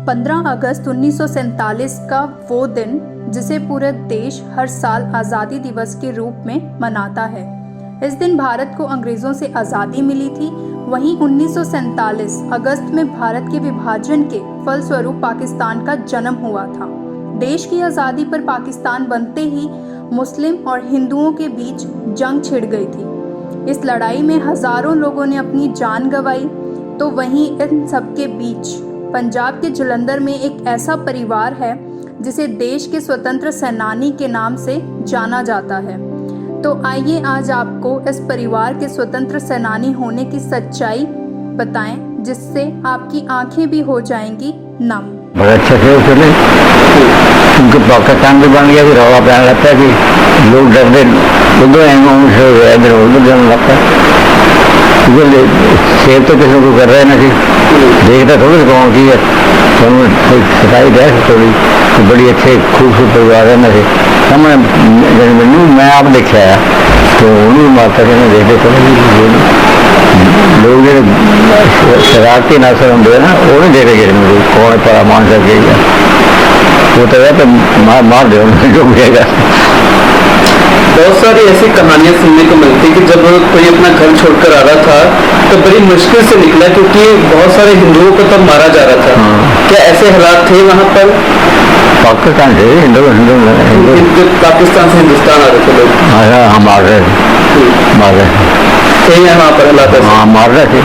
15 अगस्त 1947 का वो दिन जिसे पूरा देश हर साल आज़ादी दिवस के रूप में मनाता है। इस दिन भारत को अंग्रेज़ों से आज़ादी मिली थी। वहीं 1947 अगस्त में भारत के विभाजन के फलस्वरूप पाकिस्तान का जन्म हुआ था। देश की आज़ादी पर पाकिस्तान बनते ही मुस्लिम और हिंदुओं के बीच जंग छिड़ गई थी। इस लड़ाई में हज़ारों लोगों ने अपनी जान गंवाई। तो वहीं इन सबके बीच पंजाब के जलंधर में एक ऐसा परिवार है जिसे देश के स्वतंत्र सेनानी के नाम से जाना जाता है। तो आइए आज आपको इस परिवार के स्वतंत्र सेनानी होने की सच्चाई बताएं, जिससे आपकी आंखें भी हो जाएंगी नम। बड़ा अच्छा से चले, उनके पाकिस्तान भी बन गया, फिर रौला पैन लगता है कि लोग डरते उधर इधर उधर जाने लगता है। शेर तो किसी को कर रहे ना सी देखता थोड़ी कौन की है सफाई रह थोड़ी तो बड़ी अच्छे खूबसूरत परिवार है ना सी सामने मैनू मैं आप देखा है तो उन्होंने माता जी ने देखते थोड़े लोग जो शरारती नासर होंगे ना वो नहीं देखे गए मुझे कौन पड़ा मान सके वो तो है तो मार दे जो मिलेगा। बहुत सारी ऐसी कहानियां सुनने को मिलती कि जब कोई अपना घर छोड़कर आ रहा था तो बड़ी मुश्किल से निकला, क्योंकि बहुत सारे हिंदुओं को तब मारा जा रहा था। क्या ऐसे हालात थे वहाँ पर? पाकिस्तान से हिंदू पाकिस्तान से हिंदुस्तान आ रहे थे लोग? हाँ मार रहे थे यहाँ पर हालात? हाँ मार रहे थे,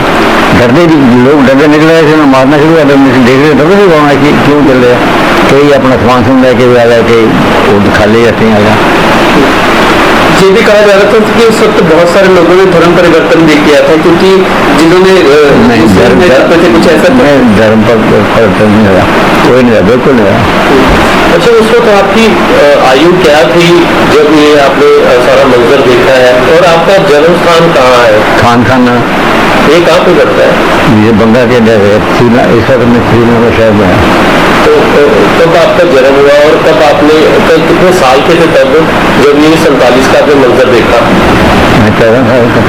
डरते लोग डरते निकल रहे थे, मारना शुरू कर देख रहे डर रहे कौन है कि क्यों चल रहे कई अपना सामान सुन लेके आ गए थे वो खाली रहते हैं आगे। ये भी कहा जा रहा था कि उस वक्त बहुत सारे लोगों ने धर्म परिवर्तन भी किया था, क्योंकि जिन्होंने कुछ ऐसा धर्म परिवर्तन नहीं हुआ, कोई नहीं, बिल्कुल नहीं हुआ। अच्छा, उस वक्त आपकी आयु क्या थी जब ये आपने सारा मंजर देखा है, और आपका जन्म स्थान कहाँ है? खाना ये कहाँ पे करता है? ये बंगा के इस वक्त में श्रीनगर शहर में है। तो कब आपका जन्म हुआ और कब आपने कितने साल के थे तब जब ये 47 का आपने मंजर देखा? मैं 14 साल का,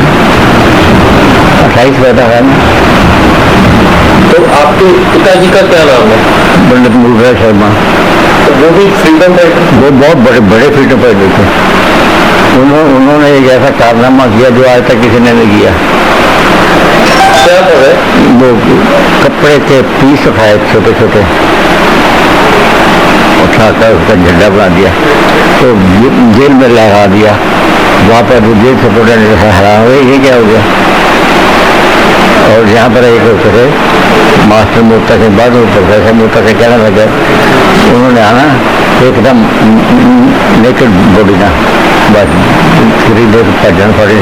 28 पैदा है। तो आपके पिताजी का क्या नाम है? पंडित मुलराज शर्मा। तो वो भी फ्रीडम फाइटर? वो बहुत बड़े फ्रीडम फाइटर थे। उन्होंने एक ऐसा कारनामा किया जो आज तक किसी ने नहीं किया। क्या है? वो कपड़े के पीस उठाए छोटे छोटे, उठाकर उसका झंडा बना दिया तो जेल में लगा दिया। वहाँ पर जेल से फोटो हैरान हुए ये क्या हो गया। और यहाँ पर एक थे मास्टर मोर्ता के बाद प्रोफेसर मोर्ता से कहना लगा, उन्होंने आना एकदम नेकेड बॉडी ना बस भजन पड़े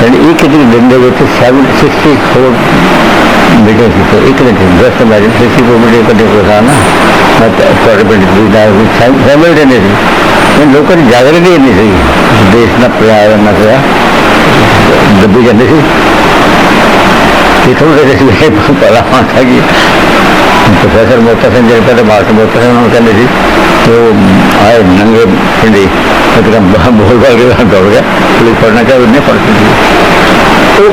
एक दिन दे 64 मीटर तो एक दिन 10 64 मीटर का ना फैमिली लोगों की जागृति नहीं सही देश ना प्यार ना पिया दबी जाती थी कि थोड़े पता था कि प्रोफेसर मोता सिंह जब कहते मास्टर मोता सिंह उन्होंने कहते थी तो आए नंगे पिंडी एकदम बोल बाल के दौड़ गया पुलिस पढ़ना चाहिए नहीं पढ़ती थी। तो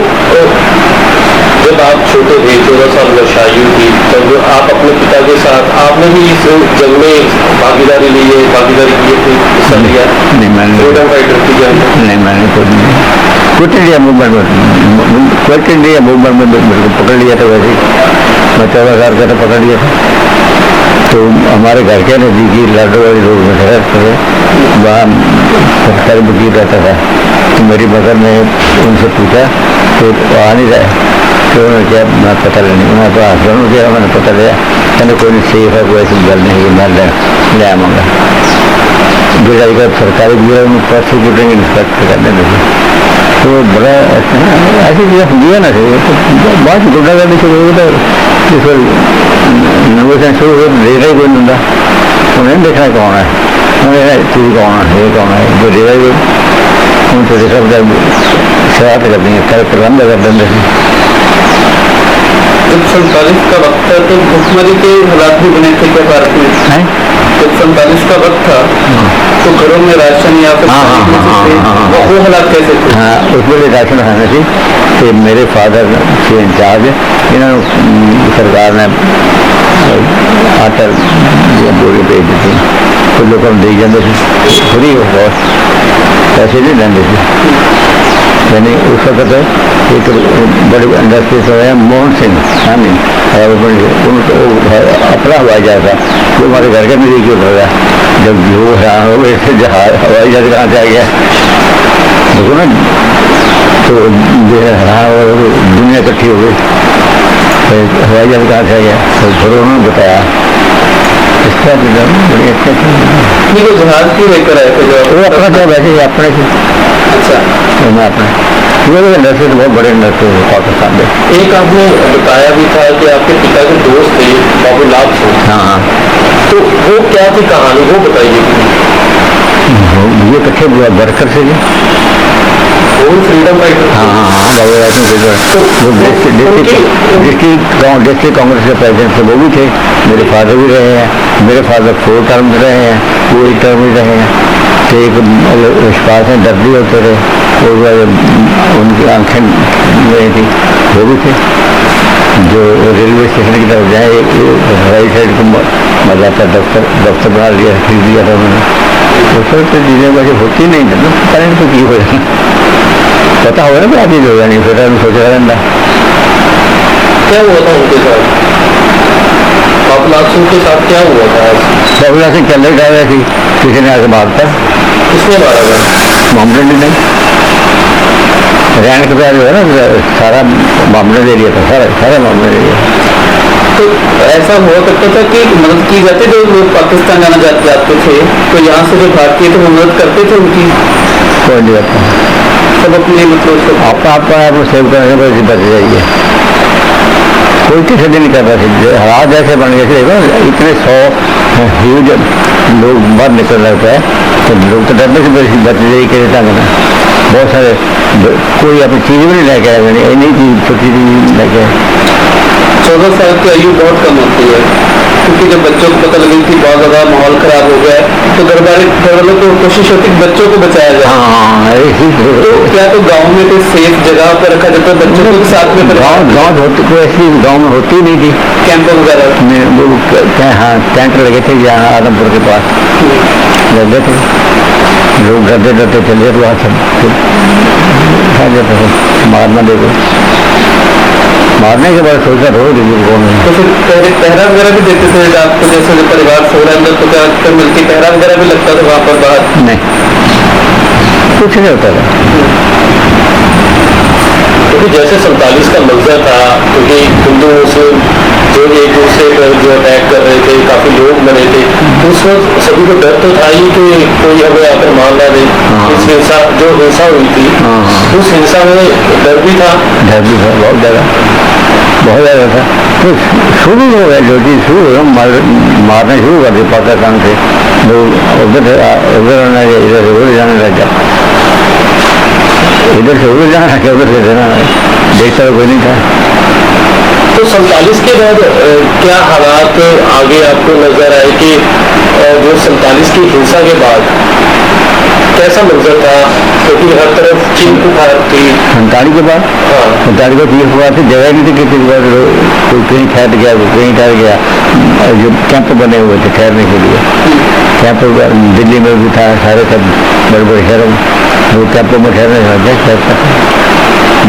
जब आप छोटे थे 14 साल वर्ष आयु थी तब आप अपने पिता के साथ आपने भी इस जंग में भागीदारी ली है, भागीदारी की थी, हिस्सा लिया? नहीं मैंने फ्रीडम फाइटर की जंग? नहीं मैंने क्विट इंडिया मूवमेंट में मेरे को पकड़ लिया था। वैसे मैं 14 साल का था, पकड़ लिया था। तो हमारे घर के नज़दीकी लाडो वाली रोड में रहते थे, वहाँ सरकारी वकील रहता था। तो मेरी मदर ने उनसे पूछा तो आ नहीं रहा, तो उन्होंने क्या मैं पता लेने उन्होंने तो हस्बैंड किया, मैंने पता लिया मैंने कोई नहीं सेफ है, कोई ऐसी गल नहीं है, मैं ले आऊँगा। गिराई का सरकारी गिरा में प्रोसिक्यूटिंग इंस्पेक्टर करने लगे तो बड़ा ऐसी चीज़ें हुई है ना थे तो बहुत गुंडागर्दी शुरू हुई तो नर्वस शुरू हुई दे रहा ही कोई बंदा उन्हें देखना कौन है, उन्हें चीज़ कौन है, ये कौन है जो दे रहा है उन छोटे सब शरारत कर देंगे, प्रबंध कर देंगे। जब 47 का वक्त था तो भुखमरी के हालात भी बने थे क्या भारत में? जब 47 का वक्त था तो घरों में राशन या फिर वो हालात कैसे थे? हाँ उसमें भी राशन खाने थी कि मेरे फादर से इंचार्ज इन्होंने सरकार ने आटा बोरी भेज देते कुछ लोग दे जाते फ्री बहुत पैसे नहीं लेंगे थे। यानी उस वक्त एक बड़े इंडस्ट्री से है मोहन सिंह सानी उनको अपना हवाई जहाज था जो हमारे घर के नजदीक उतर गया। जब वो हैरान हो गए इससे हवाई जहाज कहाँ से आ गया देखो ना, तो हैरान हो गए, दुनिया इकट्ठी हो गई हवाई जहाज कहाँ से आ गया। तो फिर उन्होंने बताया इसका बड़ी अच्छा नहीं वो जहाज क्यों लेकर आए थे जो वो अपना क्या वैसे अपने से। अच्छा मैं अपने इंडस्ट्री तो बहुत बड़े इंडस्ट्री है पाकिस्तान में। एक आपने बताया भी था कि आपके पिता के दोस्त थे बाबूलाल सिंह। हाँ हाँ तो वो क्या थी कहानी वो बताइए। ये इकट्ठे वर्कर से जी। Freedom fighter. हाँ हाँ हाँ बाबूलाल सिंह वो डिस्ट्रिक्ट कांग्रेस के प्रेसिडेंट थे, वो भी थे। मेरे फादर भी रहे हैं, मेरे फादर 4 टर्म रहे हैं, वो 1 टर्म भी रहे हैं। तो एक विश्वास में दर्दी होते थे और उनकी आंखें नहीं थी, वो भी थे। जो रेलवे स्टेशन की तरफ जाए राइट साइड को मजा आता दफ्तर बना लिया, खरीद दिया था उन्होंने। उस वक्त चीजें वैसे होती नहीं थी, पता नहीं तो की हो जाना पता होगा ना क्या चीज होगा नहीं, फिर सोचा रहना क्या हुआ था उनके साथ। बाबूलाल सिंह के साथ क्या हुआ था। बाबूलाल सिंह चल रही रहे थी, किसी ने आके मारता। किसने मारा था। मामले नहीं रहने के बाद जो है ना सारा मामला दे दिया था, सारे मामले दे दिया। तो ऐसा हुआ करता था कि मदद की जाती, जो लोग पाकिस्तान जाना जाते थे तो यहाँ से जो भारतीय थे वो मदद करते थे उनकी। कोई नहीं करता, सब अपने मतलब आपका सेव करने पर बच जाइए। कोई किसी दिन नहीं करता था, हालात ऐसे बन गए थे इतने 100 ह्यूज लोग बाहर निकल रहे थे तो लोग तो डरने से बच जाइए कैसे ढंग में। बहुत सारे कोई अपनी चीज़ भी नहीं लेके आए, मैंने नहीं चीज़ छोटी चीज़ लेके आए। 14 साल की आयु बहुत कम होती है, क्योंकि जब बच्चों को पता लगे कि बहुत ज़्यादा माहौल खराब हो गया है तो घर वालों को कोशिश होती है बच्चों को बचाया जाए। हाँ तो क्या तो गांव में कोई सेफ जगह पर रखा जाता है बच्चों को साथ में। गाँव होती कोई ऐसी गाँव में होती नहीं थी कैंप वगैरह। हाँ टेंट लगे थे यहाँ आदमपुर के पास लगे थे, लोग डरते डरते चले तो वहाँ सब जाता था मारना देखो। मारने के बाद सोचा रोज बुजुर्गों में तो फिर पहरा वगैरह भी देते थे आपको, जैसे जो परिवार सो रहा है तो क्या फिर मिलती पहरा वगैरह भी लगता था वहाँ पर बाहर। नहीं कुछ नहीं होता था। क्योंकि जैसे 47 का मंजर था, क्योंकि हिंदू मुस्लिम जो एक दूसरे पर जो अटैक कर रहे थे, काफी लोग मरे थे, उस वक्त सभी को डर तो था ही कि कोई हमें आकर मार ना दे। इस हिंसा जो हिंसा हुई थी उस हिंसा में डर भी था बहुत ज़्यादा था। तो शुरू हो गया जो चीज़ शुरू हो मारना शुरू कर दी पाकिस्तान से, लोग उधर उधर जाने लग गया, इधर से उधर जाना क्या उधर से देना, देखता कोई नहीं था। तो 47 के बाद क्या हालात आगे आपको नजर आए कि जो 47 की हिंसा के बाद कैसा मंजर था, क्योंकि हर तरफ चीन की भारत थी। 47 के बाद 47 को चीन हुआ थी, जगह नहीं थी किसी के बाद, कोई कहीं ठहर गया कोई कहीं ठहर गया। जो कैंप बने हुए थे ठहरने के लिए, कैंप दिल्ली में भी था, सारे सब बड़े बड़े शहरों में वो कैंपों में ठहरने ठहरता था।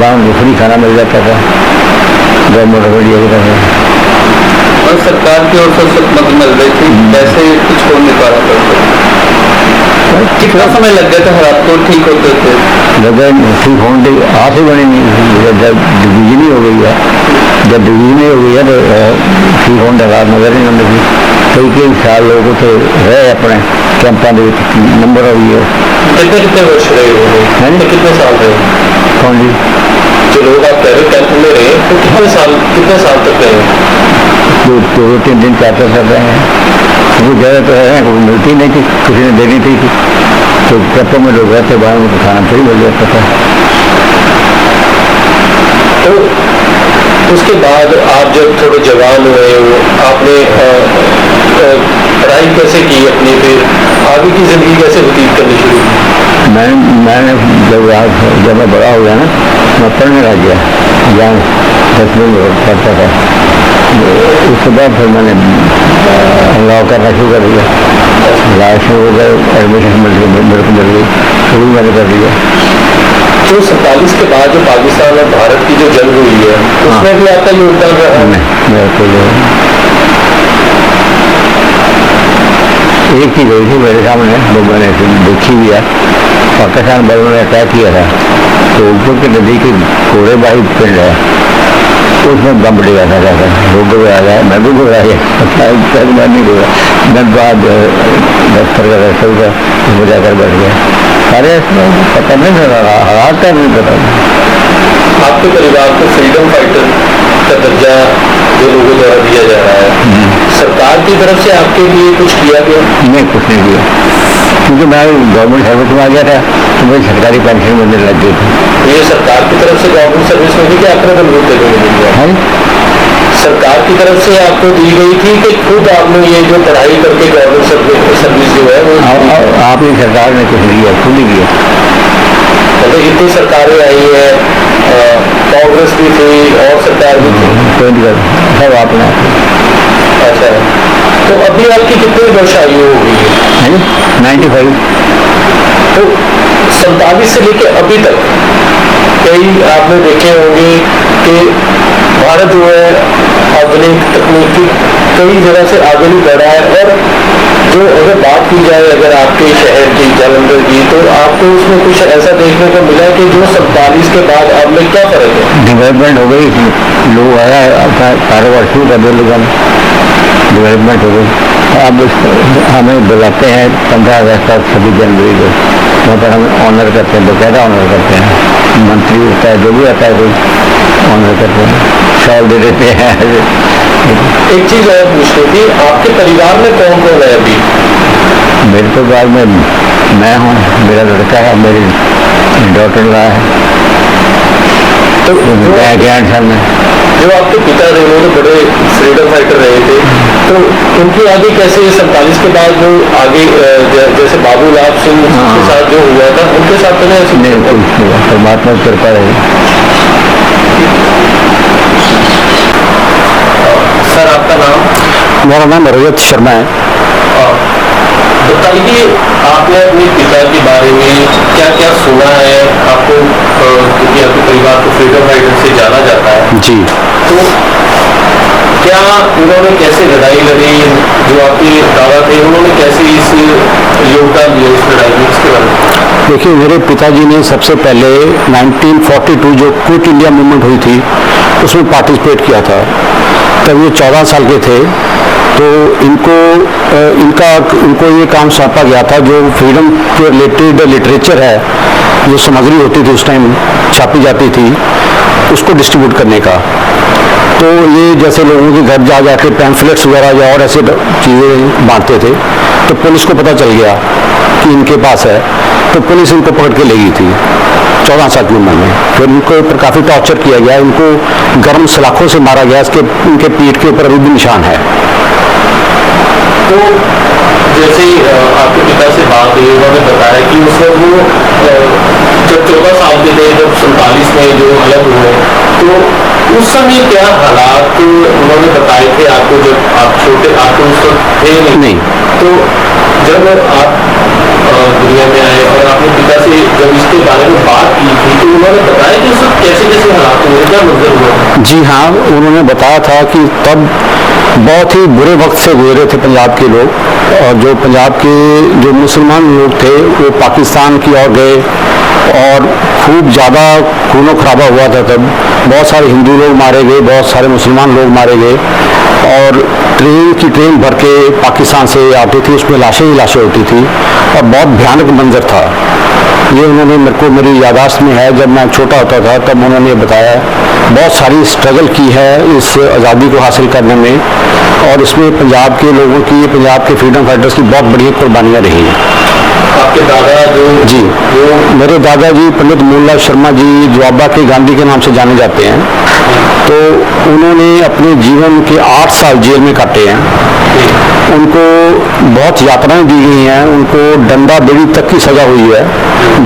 वहाँ उनको फ्री खाना मिल जाता था गवर्नमेंट बढ़िया की तरह। और सरकार की ओर से मदद मिल रही थी, वैसे कुछ हो नहीं पा रहा था। कितना समय लग गया था हालात को ठीक होते थे। लगा ठीक होने हाथ ही बनी नहीं, जब डिवीजन ही हो गई है, जब डिवीजन ही हो गई है तो ठीक होने हालात नजर नहीं आने लगी। कई साल लोगों तो रहे अपने कैंपों के नंबर हो गई है। कितने वर्ष रहे हो, कितने साल रहे। कौन जी जो लोग आप कह रहे कैंप में रहे तो कितने साल तक रहे। 2-3 दिन 4 साल रहे हैं। वो ज़्यादा तो है वो मिलती नहीं थी, किसी ने देनी थी तो कैंपों में लोग रहते, बाहर में खाना फ्री मिल जाता था। तो उसके बाद आप जब थोड़े जवान हुए हो, आपने पढ़ाई कैसे की अपनी, फिर आगे की ज़िंदगी कैसे व्यतीत करनी शुरू की। मैंने जब मैं बड़ा हो गया ना, मैं पढ़ने लग गया, जहाँ 10वीं में पढ़ता था उसके बाद फिर मैंने लॉ करना शुरू कर दिया। लॉ शुरू हो गए, एडमिशन मेरे को मिल गई, शुरू मैंने कर दिया। तो 47 के बाद जो पाकिस्तान और भारत की जो जंग हुई है उसमें भी आपका योगदान रहा है? नहीं, मेरे को एक चीज़ हुई थी मेरे सामने, वो मैंने देखी भी है। पाकिस्तान बलों ने अटैक किया था, तो ऊपर की नदी की कोरेबाई पिंड है, उसमें बम डिगा था जाकर, लोग आ गया, मैं भी घुरा गया, मैं नहीं घुरा, मैं बाद दफ्तर का रास्ता हुआ, उसमें जाकर बैठ गया। सारे इसमें पता नहीं था, हालात का नहीं पता। आपके परिवार को फ्रीडम फाइटर का दर्जा जो लोगों द्वारा दिया जा रहा है, सरकार की तरफ से आपके लिए कुछ किया गया? नहीं, कुछ नहीं किया, क्योंकि मैं गवर्नमेंट सर्विस में आ गया था, तो मुझे सरकारी पेंशन मिलने लग गई थी। ये सरकार की तरफ से गवर्नमेंट सर्विस में थी कि आपने बलबूते को मिल गया? सरकार की तरफ से आपको दी गई थी कि खुद आपने ये जो पढ़ाई करके गवर्नमेंट सर्विस जो है वो आपकी सरकार ने कुछ नहीं किया, खुद ही किया। मतलब इतनी सरकारें आई है, कांग्रेस भी थी और सरकार भी थी, सब आपने। अच्छा, तो अभी आपकी कितनी वर्ष आयु हो गई है? 95। तो 47 से लेके अभी तक कई आपने देखे होंगे कि भारत जो है आधुनिक तकनीकी कई जगह से आगे नहीं बढ़ा है। और जो अगर बात की जाए अगर आपके शहर की, जालंधर की, तो आपको उसमें कुछ ऐसा देखने को मिला कि जो 47 के बाद अब में क्या फर्क है? डेवलपमेंट हो गई, लोग आया अपना कारोबार शुरू कर दिया, लोगों ने डेवलपमेंट हो गई। अब हमें बुलाते हैं 15 अगस्त और 26 जनवरी को, वहाँ पर हम ऑनर करते हैं, बकायदा ऑनर करते हैं। मंत्री होता है, जो भी आता है कोई ऑनर करते हैं, शॉल दे देते हैं। एक चीज और पूछनी थी, आपके परिवार में कौन कौन है अभी? मेरे परिवार में मैं हूँ, मेरा लड़का है, मेरी डॉटर रहा है, तो मैं ग्रैंडसन में। जो आपके पिता थे वो तो बड़े फ्रीडम फाइटर रहे थे, तो उनकी आगे कैसे 47 के बाद जो आगे जैसे बाबूलाल सिंह के साथ जो हुआ था उनके साथ तो नहीं? परमात्मा की कृपा रही। सर आपका नाम? मेरा नाम रोहित शर्मा है। बताइए आपने अपने पिता के बारे में क्या क्या सुना है? आपको क्योंकि आपके परिवार को फ्रीडम फाइटर से जाना जाता है जी, तो क्या उन्होंने कैसे लड़ाई लड़ी? जो आपके दादा थे उन्होंने कैसे इस योगदान दिया इस लड़ाई में, इसके बारे में? देखिए, मेरे पिताजी ने सबसे पहले 1942 जो क्विट इंडिया मूवमेंट हुई थी उसमें पार्टिसिपेट किया था। तब ये 14 साल के थे, तो इनको ये काम सौंपा गया था जो फ्रीडम के रिलेटेड लिटरेचर है, जो सामग्री होती थी उस टाइम छापी जाती थी, उसको डिस्ट्रीब्यूट करने का। तो ये जैसे लोगों के घर जा जाके पैम्फलेट्स वगैरह या और ऐसे चीज़ें बांटते थे, तो पुलिस को पता चल गया कि इनके पास है, तो पुलिस इनको पकड़ के ले गई थी 14 साल की उम्र में। फिर इनको ऊपर काफ़ी टॉर्चर किया गया, इनको गर्म सलाखों से मारा गया, इसके इनके पीठ के ऊपर अभी भी निशान है। तो जैसे आपके पिता से बात हुई, उन्होंने बताया कि उस वक्त वो जब 14 साल के थे, जब 47 में जो अलग हुए, तो उस समय क्या हालात उन्होंने बताए थे आपको? जब आप छोटे, आपको उस वक्त थे नहीं, तो जब आप दुनिया में आए और आपने पिता से जब इसके बारे में बात की थी, तो उन्होंने बताया कि उस वक्त कैसे कैसे हालात हुए, क्या मंजर हुआ? जी हाँ, उन्होंने बताया था कि तब बहुत ही बुरे वक्त से गुजरे थे पंजाब के लोग, और जो पंजाब के जो मुसलमान लोग थे वो पाकिस्तान की ओर गए और खूब ज़्यादा खूनो खराबा हुआ था। तब बहुत सारे हिंदू लोग मारे गए, बहुत सारे मुसलमान लोग मारे गए, और ट्रेन भर के पाकिस्तान से आती थी, उसमें लाशें ही लाशें होती थी, और बहुत भयानक मंजर था। ये उन्होंने मेरे को, मेरी यादाश्त में है, जब मैं छोटा होता था तब उन्होंने बताया। बहुत सारी स्ट्रगल की है इस आज़ादी को हासिल करने में, और इसमें पंजाब के लोगों की, पंजाब के फ्रीडम फाइटर्स की बहुत बड़ी कुर्बानियाँ रही हैं। आपके दादा जी, मेरे दादाजी पंडित मोहनलाल शर्मा जी जवाबा के गांधी के नाम से जाने जाते हैं, तो उन्होंने अपने जीवन के 8 साल जेल में काटे हैं। उनको बहुत यातनाएं दी गई हैं, उनको डंडा बेड़ी तक की सजा हुई है।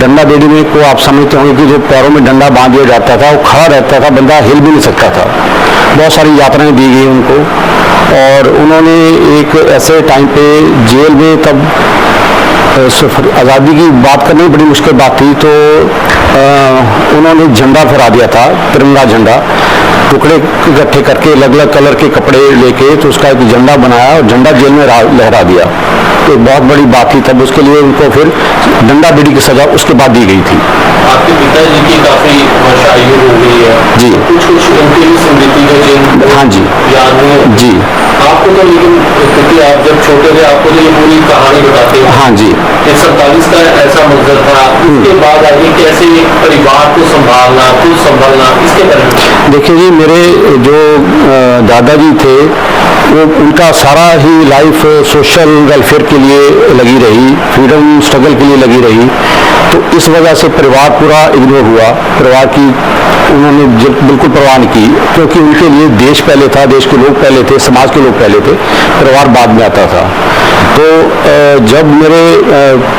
डंडा बेड़ी में को आप समझते होंगे कि जो पैरों में डंडा बांध दिया जाता था, वो खड़ा रहता था, बंदा हिल भी नहीं सकता था। बहुत सारी यात्राएं दी गई उनको, और उन्होंने एक ऐसे टाइम पे जेल में तब आज़ादी की बात करनी बड़ी मुश्किल बात थी, तो उन्होंने झंडा फहरा दिया था, तिरंगा झंडा, टुकड़े इकट्ठे करके अलग अलग कलर के कपड़े लेके तो उसका एक झंडा बनाया और झंडा जेल में लहरा दिया। तो एक बहुत बड़ी बात थी तब, उसके लिए उनको फिर डंडा बीड़ी की सजा उसके बाद दी गई थी। आपके पिताजी की काफी आयु हो गई है जी। कुछ उनकी भी स्मृति है जिन हाँ जी याद में जी। आपको तो, लेकिन क्योंकि आप जब छोटे थे आपको तो ये पूरी कहानी बताते हो। हाँ जी। 47 का ऐसा मंजर था, उसके बाद आगे कैसे परिवार को संभालना, खुद संभालना, इसके बारे में देखिए जी, मेरे जो दादाजी थे वो उनका सारा ही लाइफ सोशल वेलफेयर के लिए लगी रही, फ्रीडम स्ट्रगल के लिए लगी रही। तो इस वजह से परिवार पूरा इग्नोर हुआ, परिवार की उन्होंने बिल्कुल परवाह नहीं की, क्योंकि उनके लिए देश पहले था, देश के लोग पहले थे, समाज के लोग पहले थे, परिवार बाद में आता था। तो जब मेरे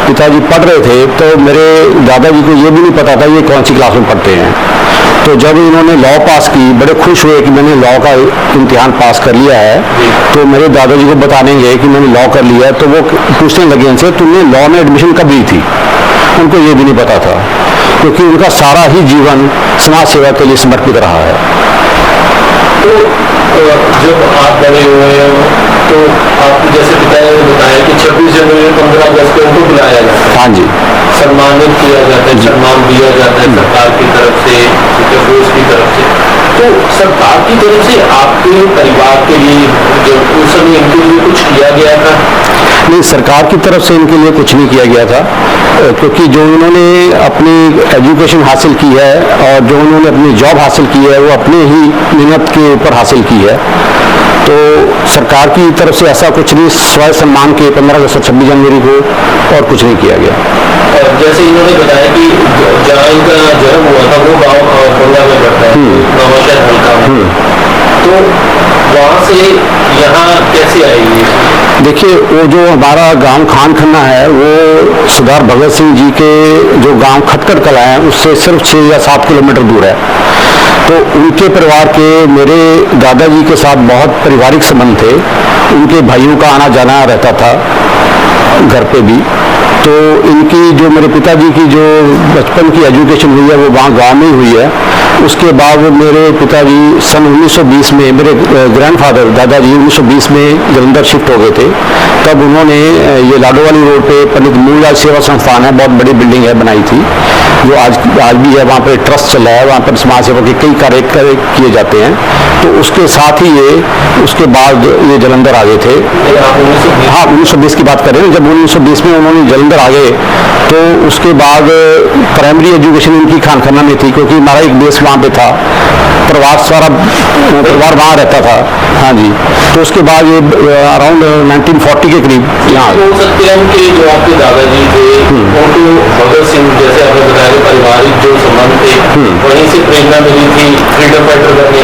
पिताजी पढ़ रहे थे तो मेरे दादाजी को ये भी नहीं पता था ये कौन सी क्लास में पढ़ते हैं। तो जब इन्होंने लॉ पास की, बड़े खुश हुए कि मैंने लॉ का इम्तिहान पास कर लिया है, तो मेरे दादाजी को बताने गए कि मैंने लॉ कर लिया है, तो वो पूछने लगे उनसे तुमने लॉ में एडमिशन कब ली थी। उनको ये भी नहीं पता था, क्योंकि उनका सारा ही जीवन समाज सेवा के लिए समर्पित रहा है। तो जब आप बड़े हुए तो आपको जैसे पिताजी ने बताया कि 26 जनवरी 15 अगस्त को उनको बुलाया जाता है, हाँ जी, सम्मानित किया जाता है, सम्मान दिया जाता है सरकार की तरफ से, देश की तरफ से। तो सरकार की तरफ से आपके परिवार के लिए जब उस समय इनके लिए कुछ किया गया था? नहीं, सरकार की तरफ से इनके लिए कुछ नहीं किया गया था, क्योंकि जो उन्होंने अपनी एजुकेशन हासिल की है और जो उन्होंने अपनी जॉब हासिल की है वो अपने ही मेहनत के ऊपर हासिल की है। तो सरकार की तरफ से ऐसा कुछ नहीं, स्वयं सम्मान के 15 अगस्त 26 जनवरी को और कुछ नहीं किया गया। और जैसे इन्होंने बताया कि जहाँ इनका जन्म हुआ था वो गाँव बंगा में पड़ता है, नवाशहर हल्का में, तो वहाँ से यहाँ कैसे आएगी? देखिए, वो जो हमारा गांव खान खन्ना है वो सरदार भगत सिंह जी के जो गांव खटखट कला है उससे सिर्फ 6 या 7 किलोमीटर दूर है। तो उनके परिवार के मेरे दादाजी के साथ बहुत पारिवारिक संबंध थे, उनके भाइयों का आना जाना रहता था घर पे भी। तो इनकी जो मेरे पिताजी की जो बचपन की एजुकेशन हुई है वो वहाँ गाँव में ही हुई है। उसके बाद मेरे पिताजी सन 1920 में, मेरे ग्रैंडफादर दादाजी 1920 में जलंधर शिफ्ट हो गए थे। तब उन्होंने ये लाडोवाली रोड पे पंडित मूललाल सेवा संस्थान है, बहुत बड़ी बिल्डिंग है, बनाई थी, जो आज भी है। वहाँ पर ट्रस्ट चला है, वहाँ पर समाज सेवा के कई कार्य किए जाते हैं। तो उसके साथ ही ये उसके बाद ये जलंधर आ गए थे। हाँ, 1920 की बात कर रहे हैं। जब 1920 में उन्होंने जलंधर आ गए तो उसके बाद प्राइमरी एजुकेशन इनकी खान खन्ना में थी, क्योंकि हमारा एक बेस वहाँ पे था, सारा परिवार वहाँ रहता था। हाँ जी। तो उसके बाद ये अराउंड 1940 के करीब यहाँ हो सकते हैं कि जो आपके दादाजी थे उनको भगत सिंह जैसे आपने बताया पारिवारिक जो संबंध थे वहीं से प्रेरणा मिली थी फ्रीडम फाइटर करने?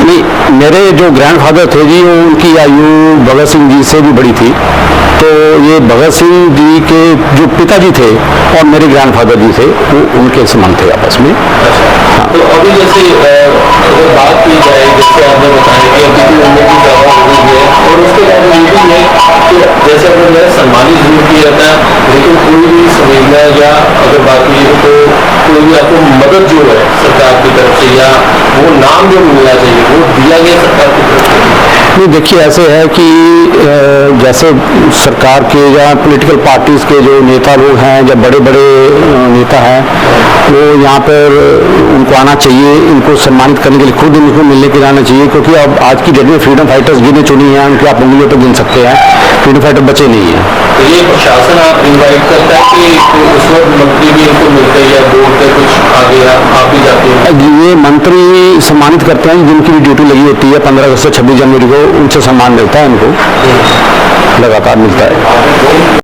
नहीं, मेरे जो ग्रैंडफादर थे जी, वो उनकी आयु भगत सिंह जी से भी बड़ी थी। तो ये भगत सिंह जी के जो पिताजी थे और मेरे ग्रैंडफादर जी थे वो उनके संबंध थे आपस में। हाँ। तो अभी जैसे अगर बात की जाए, जैसे आपने बताया कि अभी की उम्र की ज़्यादा हो गई है और उसके बाद ये भी है कि जैसे अगर सम्मानित जरूर किया जाता है, लेकिन कोई भी संवेदना या अगर बात की तो कोई भी आपको मदद जो है सरकार की तरफ से या वो नाम जो मिलना चाहिए वो दिया गया सरकार की तरफ से? नहीं, देखिए ऐसे है कि जैसे सरकार के या पॉलिटिकल पार्टीज़ के जो नेता लोग हैं या बड़े बड़े नेता हैं वो यहाँ पर उनको आना चाहिए, इनको सम्मानित करने के लिए खुद इनको मिलने के लिए आना चाहिए, क्योंकि अब आज की डेट में फ्रीडम फाइटर्स गिने चुनी हैं, उनके आप उंगलियों पर गिन सकते हैं, फ्रीडम फाइटर बचे नहीं हैं। तो ये प्रशासन आप इन्वाइट करता है कि उस वक्त मंत्री भी इनको मिलते हैं या बोर्ड पे कुछ आगे आप भी जाते हैं? ये मंत्री सम्मानित करते हैं जिनकी भी ड्यूटी लगी होती है 15 अगस्त से 26 जनवरी को, उनसे सम्मान मिलता है, इनको लगातार मिलता है।